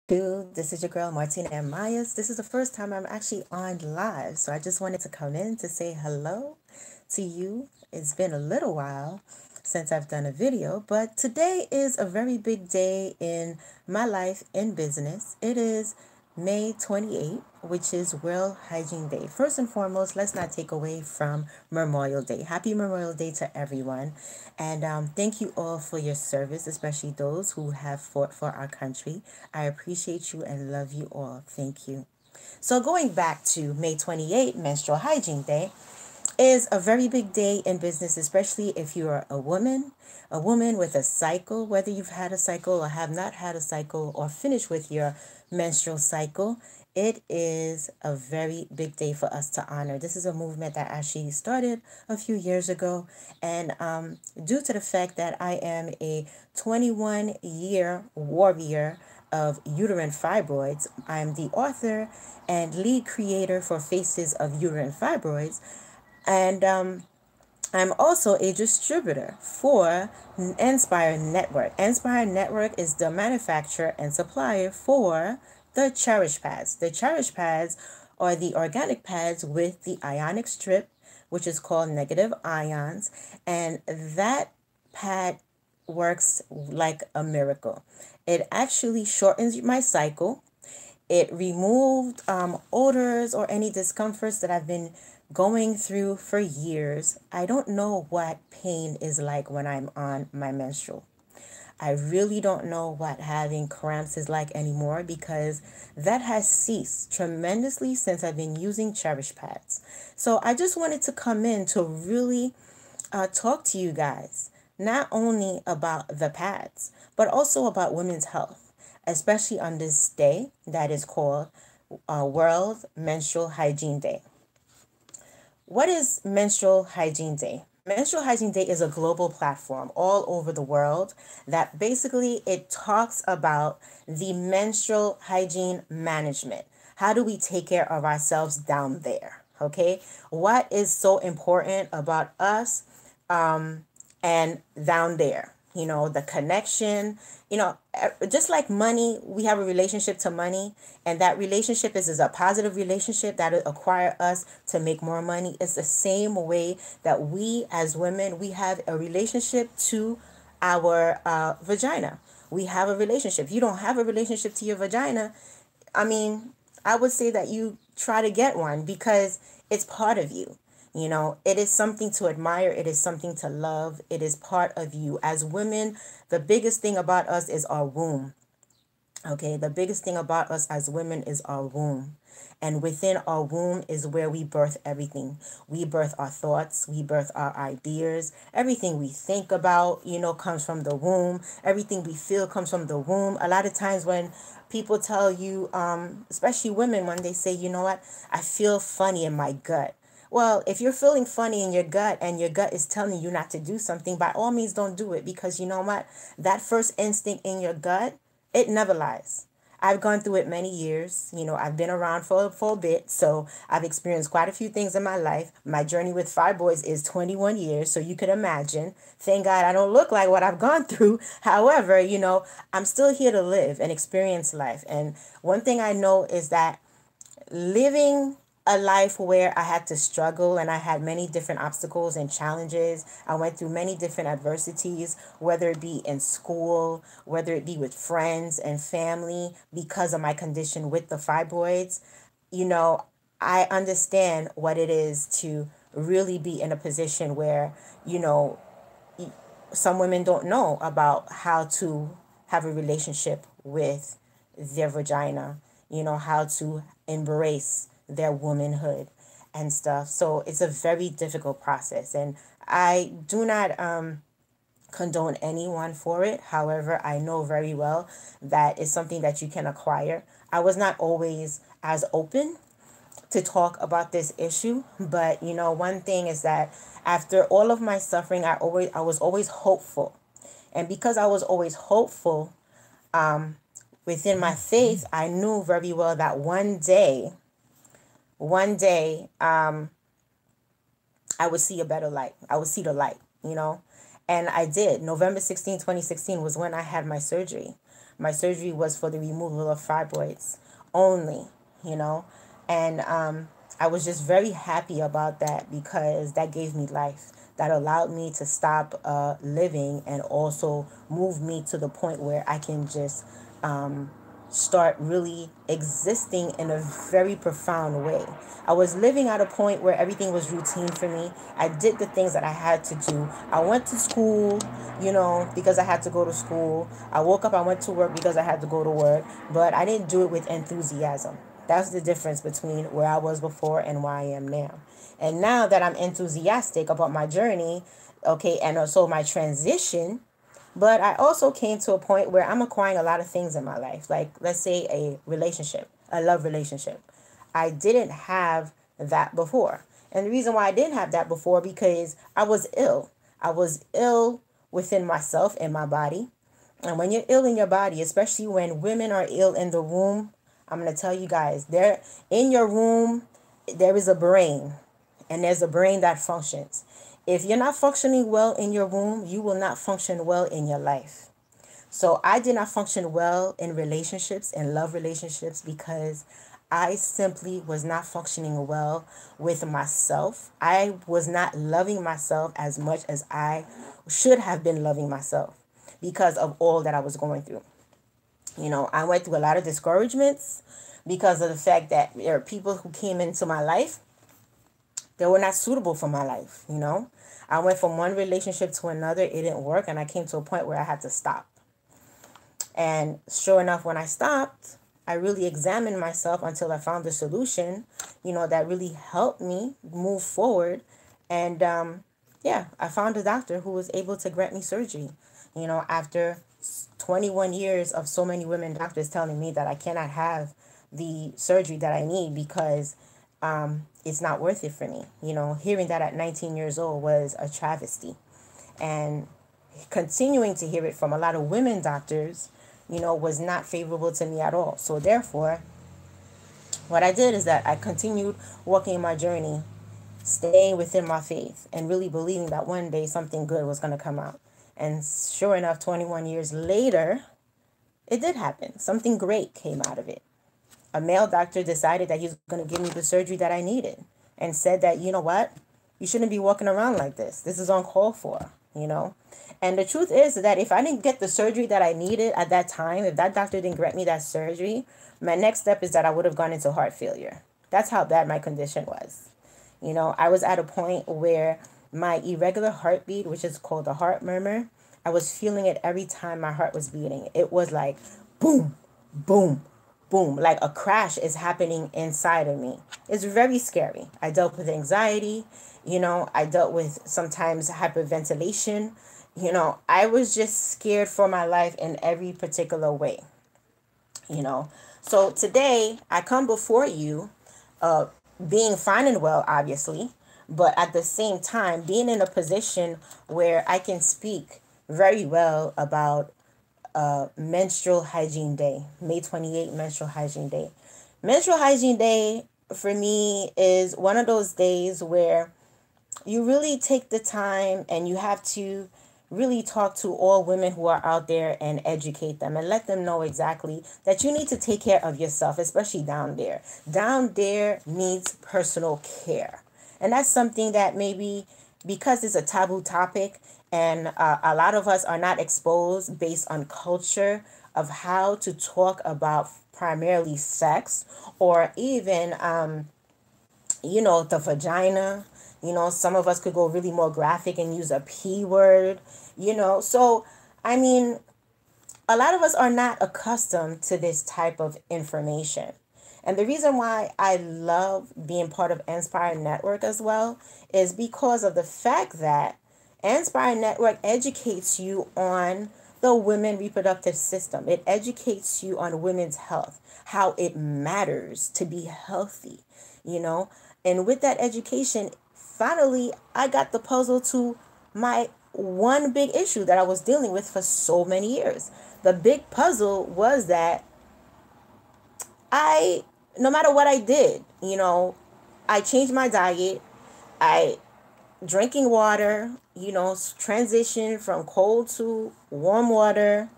This is your girl Martine M. This is the first time I'm actually on live, so I just wanted to come in to say hello to you. It's been a little while since I've done a video, but today is a very big day in my life in business. It is May 28th, which is World Hygiene Day. First and foremost, let's not take away from Memorial Day. Happy Memorial Day to everyone. And thank you all for your service, especially those who have fought for our country. I appreciate you and love you all. Thank you. So going back to May 28th, Menstrual Hygiene Day, is a very big day in business, especially if you are a woman with a cycle, whether you've had a cycle or have not had a cycle or finished with your menstrual cycle. It is a very big day for us to honor. This is a movement that actually started a few years ago. And due to the fact that I am a 21-year warrior of uterine fibroids, I'm the author and lead creator for Faces of Uterine Fibroids. And I'm also a distributor for Inspire Network. Inspire Network is the manufacturer and supplier for the Cherish Pads. The Cherish Pads are the organic pads with the ionic strip, which is called negative ions. And that pad works like a miracle. It actually shortens my cycle. It removed odors or any discomforts that I've been going through for years. I don't know what pain is like when I'm on my menstrual. I really don't know what having cramps is like anymore because that has ceased tremendously since I've been using Cherish Pads. So I just wanted to come in to really talk to you guys, not only about the pads, but also about women's health, especially on this day that is called World Menstrual Hygiene Day. What is Menstrual Hygiene Day? Menstrual Hygiene Day is a global platform all over the world that basically it talks about the menstrual hygiene management. How do we take care of ourselves down there? Okay? What is so important about us and down there? You know, the connection, just like money, we have a relationship to money, and that relationship is a positive relationship that will acquire us to make more money. It's the same way that we as women, we have a relationship to our vagina. We have a relationship. If you don't have a relationship to your vagina, I mean, I would say that you try to get one because it's part of you. It is something to admire. It is something to love. It is part of you. As women, the biggest thing about us is our womb. Okay, the biggest thing about us as women is our womb. And within our womb is where we birth everything. We birth our thoughts, we birth our ideas. Everything we think about, comes from the womb. Everything we feel comes from the womb. A lot of times when people tell you, especially women, when they say, you know what, I feel funny in my gut. Well, if you're feeling funny in your gut and your gut is telling you not to do something, by all means don't do it, because you know what? That first instinct in your gut, it never lies. I've gone through it many years. I've been around for a bit, so I've experienced quite a few things in my life. My journey with fibroids is 21 years, so you could imagine. Thank God I don't look like what I've gone through. However, I'm still here to live and experience life. And one thing I know is that living a life where I had to struggle and I had many different obstacles and challenges. I went through many different adversities, whether it be in school, whether it be with friends and family, because of my condition with the fibroids. I understand what it is to really be in a position where, some women don't know about how to have a relationship with their vagina, how to embrace their womanhood and stuff. So it's a very difficult process. And I do not condone anyone for it. However, I know very well that it's something that you can acquire. I was not always as open to talk about this issue, but one thing is that after all of my suffering, I was always hopeful. And because I was always hopeful, within my faith, I knew very well that one day, I would see a better light. I would see the light. And I did. November 16, 2016 was when I had my surgery. My surgery was for the removal of fibroids only, you know. And I was just very happy about that because that gave me life. That allowed me to stop living and also move me to the point where I can just start really existing in a very profound way. I was living at a point where everything was routine for me. I did the things that I had to do. I went to school, you know, because I had to go to school. I woke up, I went to work because I had to go to work, but I didn't do it with enthusiasm. That's the difference between where I was before and where I am now. And now that I'm enthusiastic about my journey, okay, and also my transition, but I also came to a point where I'm acquiring a lot of things in my life. Like, let's say a relationship, a love relationship. I didn't have that before. And the reason why I didn't have that before, because I was ill. I was ill within myself and my body. And when you're ill in your body, especially when women are ill in the womb, I'm going to tell you guys, there in your womb, there is a brain, and there's a brain that functions. If you're not functioning well in your womb, you will not function well in your life. So I did not function well in relationships and love relationships because I simply was not functioning well with myself. I was not loving myself as much as I should have been loving myself because of all that I was going through. You know, I went through a lot of discouragements because of the fact that there are people who came into my life that were not suitable for my life, you know. I went from one relationship to another. It didn't work, and I came to a point where I had to stop. And sure enough, when I stopped, I really examined myself until I found the solution, you know, that really helped me move forward. And yeah, I found a doctor who was able to grant me surgery, you know, after 21 years of so many women doctors telling me that I cannot have the surgery that I need because it's not worth it for me. You know, hearing that at 19 years old was a travesty. And continuing to hear it from a lot of women doctors, you know, was not favorable to me at all. So therefore, what I did is that I continued walking my journey, staying within my faith, and really believing that one day something good was going to come out. And sure enough, 21 years later, it did happen. Something great came out of it. A male doctor decided that he was going to give me the surgery that I needed and said that, you know what, you shouldn't be walking around like this. This is uncalled for, you know. And the truth is that if I didn't get the surgery that I needed at that time, if that doctor didn't grant me that surgery, my next step is that I would have gone into heart failure. That's how bad my condition was. You know, I was at a point where my irregular heartbeat, which is called the heart murmur, I was feeling it every time my heart was beating. It was like boom, boom, boom, like a crash is happening inside of me. It's very scary. I dealt with anxiety, you know, I dealt with sometimes hyperventilation. You know, I was just scared for my life in every particular way, you know. So today I come before you, being fine and well, obviously, but at the same time being in a position where I can speak very well about Menstrual Hygiene Day, May 28th, Menstrual Hygiene Day. Menstrual Hygiene Day for me is one of those days where you really take the time and you have to really talk to all women who are out there and educate them and let them know exactly that you need to take care of yourself, especially down there. Down there needs personal care. And that's something that maybe because it's a taboo topic and a lot of us are not exposed based on culture of how to talk about primarily sex or even, you know, the vagina. You know, some of us could go really more graphic and use a P word, you know. So, I mean, a lot of us are not accustomed to this type of information. And the reason why I love being part of Inspire Network as well is because of the fact that Inspire Network educates you on the women reproductive system. It educates you on women's health, how it matters to be healthy, you know. And with that education, finally, I got the puzzle to my one big issue that I was dealing with for so many years. The big puzzle was that no matter what I did, you know, I changed my diet. I drinking water, you know, transition from cold to warm water.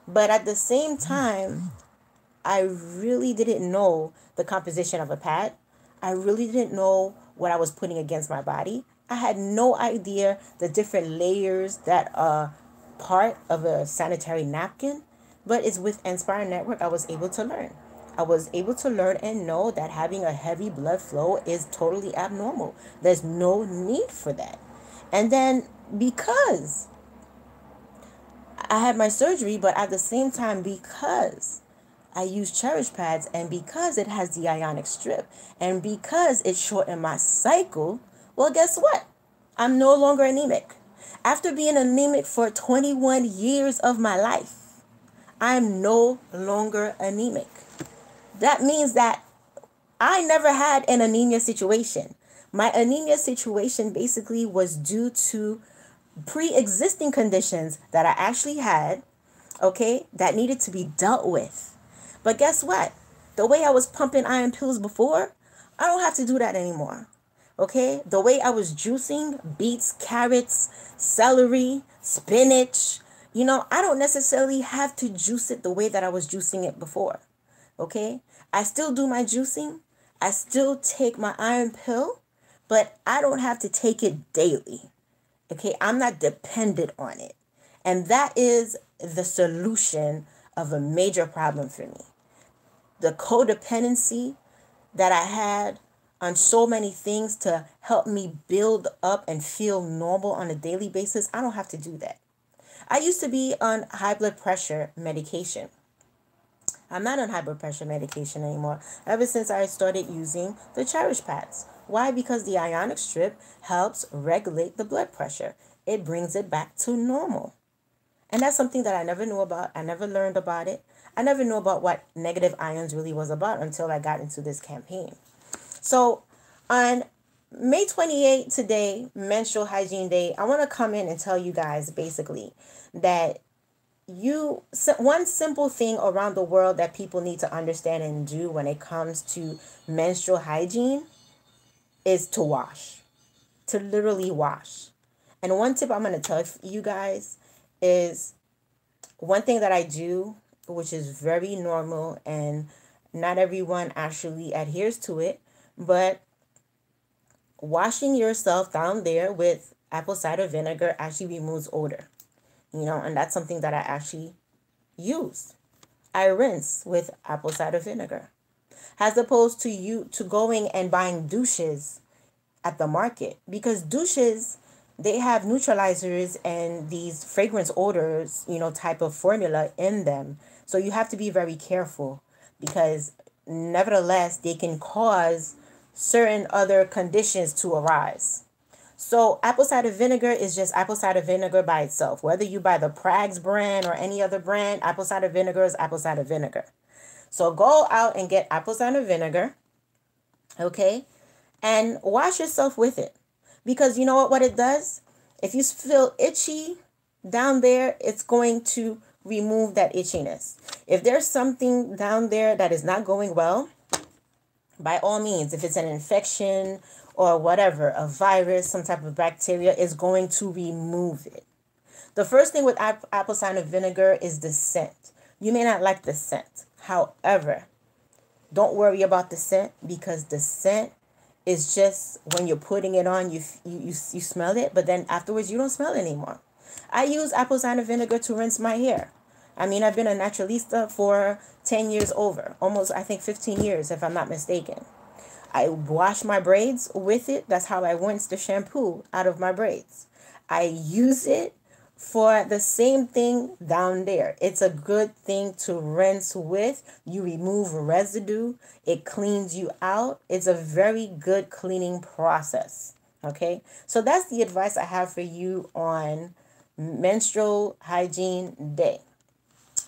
But at the same time, I really didn't know the composition of a pad. I really didn't know what I was putting against my body. I had no idea the different layers that are part of a sanitary napkin. But it's with Inspire Network I was able to learn. I was able to learn and know that having a heavy blood flow is totally abnormal. There's no need for that. And then because I had my surgery, but at the same time, because I use Cherish pads, and because it has the ionic strip, and because it shortened my cycle, well, guess what? I'm no longer anemic. After being anemic for 21 years of my life, I'm no longer anemic. That means that I never had an anemia situation. My anemia situation basically was due to pre-existing conditions that I actually had, okay, that needed to be dealt with. But guess what? The way I was pumping iron pills before, I don't have to do that anymore. Okay? The way I was juicing beets, carrots, celery, spinach, I don't necessarily have to juice it the way that I was juicing it before. Okay? I still do my juicing. I still take my iron pill, but I don't have to take it daily. Okay? I'm not dependent on it. And that is the solution of a major problem for me. The codependency that I had on so many things to help me build up and feel normal on a daily basis, I don't have to do that. I used to be on high blood pressure medication. I'm not on high blood pressure medication anymore ever since I started using the Cherish pads. Why? Because the ionic strip helps regulate the blood pressure. It brings it back to normal. And that's something that I never knew about. I never learned about it. I never knew about what negative ions really was about until I got into this campaign. So on May 28th today, Menstrual Hygiene Day, I want to come in and tell you guys basically that one simple thing around the world that people need to understand and do when it comes to menstrual hygiene is to wash, to literally wash. And one tip I'm going to tell you guys is one thing that I do, which is very normal and not everyone actually adheres to it, but washing yourself down there with apple cider vinegar actually removes odor, and that's something that I actually use. I rinse with apple cider vinegar as opposed to going and buying douches at the market, because douches, they have neutralizers and these fragrance odors, type of formula in them. So you have to be very careful because nevertheless, they can cause certain other conditions to arise. So apple cider vinegar is just apple cider vinegar by itself. Whether you buy the Prags brand or any other brand, apple cider vinegar is apple cider vinegar. So go out and get apple cider vinegar, okay? And wash yourself with it. Because you know what it does? If you feel itchy down there, it's going to remove that itchiness. If there's something down there that is not going well, by all means, if it's an infection or whatever, a virus, some type of bacteria, is going to remove it. The first thing with apple cider vinegar is the scent. You may not like the scent. However, don't worry about the scent, because the scent is just when you're putting it on, you smell it, but then afterwards you don't smell it anymore. I use apple cider vinegar to rinse my hair. I mean, I've been a naturalista for 10 years over, almost, I think 15 years, if I'm not mistaken. I wash my braids with it. That's how I rinse the shampoo out of my braids. I use it for the same thing down there. It's a good thing to rinse with. You remove residue. It cleans you out. It's a very good cleaning process. Okay, so that's the advice I have for you on Menstrual Hygiene Day.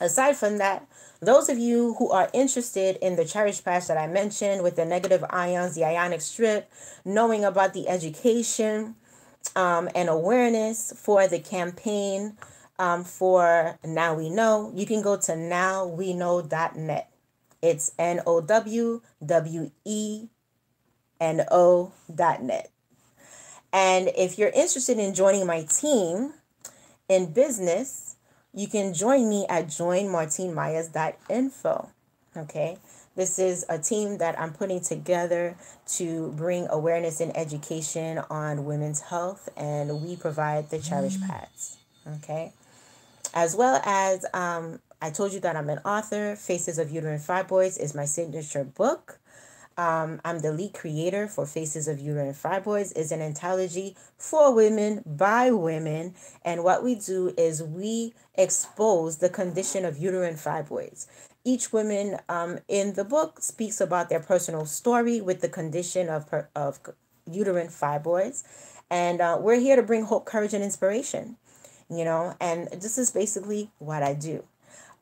Aside from that, those of you who are interested in the Cherish patch that I mentioned with the negative ions, the ionic strip, knowing about the education and awareness for the campaign for Now We Know, you can go to nowweknow.net. It's NOWENO.net. And if you're interested in joining my team in business, you can join me at joinmartinemayas.info. Okay. This is a team that I'm putting together to bring awareness and education on women's health, and we provide the Cherish Pads. Okay. As well as, I told you that I'm an author. Faces of Uterine Fibroids is my signature book. I'm the lead creator for Faces of Uterine Fibroids. It's an anthology for women by women. And what we do is we expose the condition of uterine fibroids. Each woman in the book speaks about their personal story with the condition of uterine fibroids. And we're here to bring hope, courage, and inspiration, and this is basically what I do.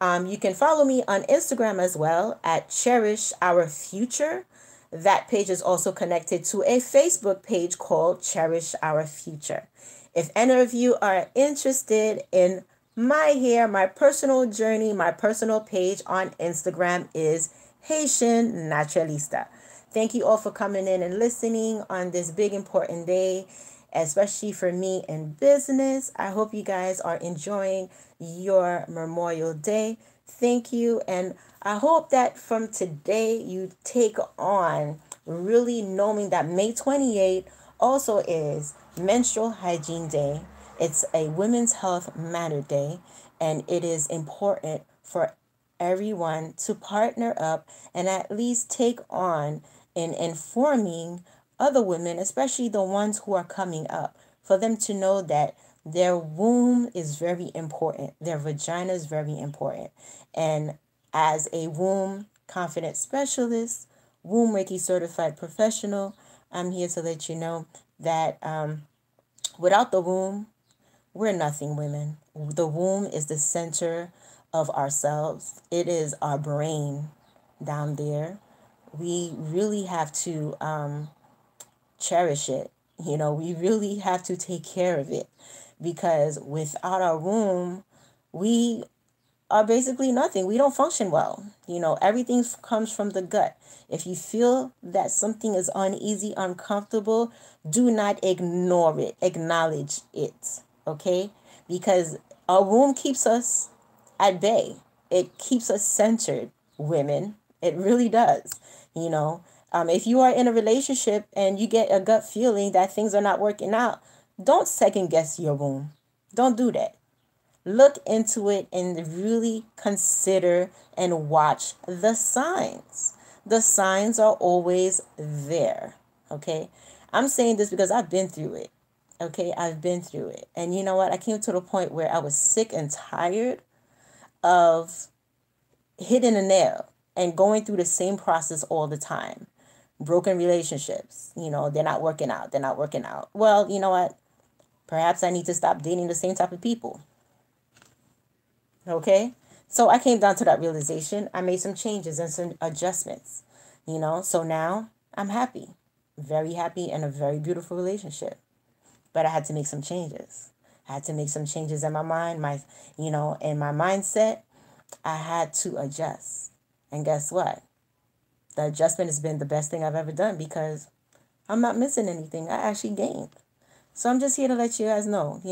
You can follow me on Instagram as well at Cherish Our Future. That page is also connected to a Facebook page called Cherish Our Future. If any of you are interested in my hair, my personal journey, my personal page on Instagram is Haitian Naturalista. Thank you all for coming in and listening on this big important day, especially for me in business. I hope you guys are enjoying your Memorial Day. Thank you. And I hope that from today you take on really knowing that May 28th also is Menstrual Hygiene Day. It's a Women's Health Matter Day, and it is important for everyone to partner up and at least take on in informing other women, especially the ones who are coming up, for them to know that their womb is very important. Their vagina is very important. And as a womb confidence specialist, womb Reiki certified professional, I'm here to let you know that without the womb, we're nothing, women. The womb is the center of ourselves. It is our brain down there. We really have to cherish it. We really have to take care of it, because without our womb, we are basically nothing. We don't function well. Everything comes from the gut. If you feel that something is uneasy, uncomfortable, do not ignore it. Acknowledge it. Okay? Because our womb keeps us at bay. It keeps us centered, women. It really does. If you are in a relationship and you get a gut feeling that things are not working out, don't second guess your womb. Don't do that. Look into it and really consider and watch the signs. The signs are always there. Okay? I'm saying this because I've been through it. Okay? I've been through it. And you know what? I came to the point where I was sick and tired of hitting a nail and going through the same process all the time. Broken relationships, they're not working out. They're not working out. Well, you know what? Perhaps I need to stop dating the same type of people. Okay? So I came down to that realization. I made some changes and some adjustments, So now I'm happy, very happy, in a very beautiful relationship. But I had to make some changes. I had to make some changes in my mind, in my mindset. I had to adjust. And guess what? The adjustment has been the best thing I've ever done, because I'm not missing anything. I actually gained. So I'm just here to let you guys know,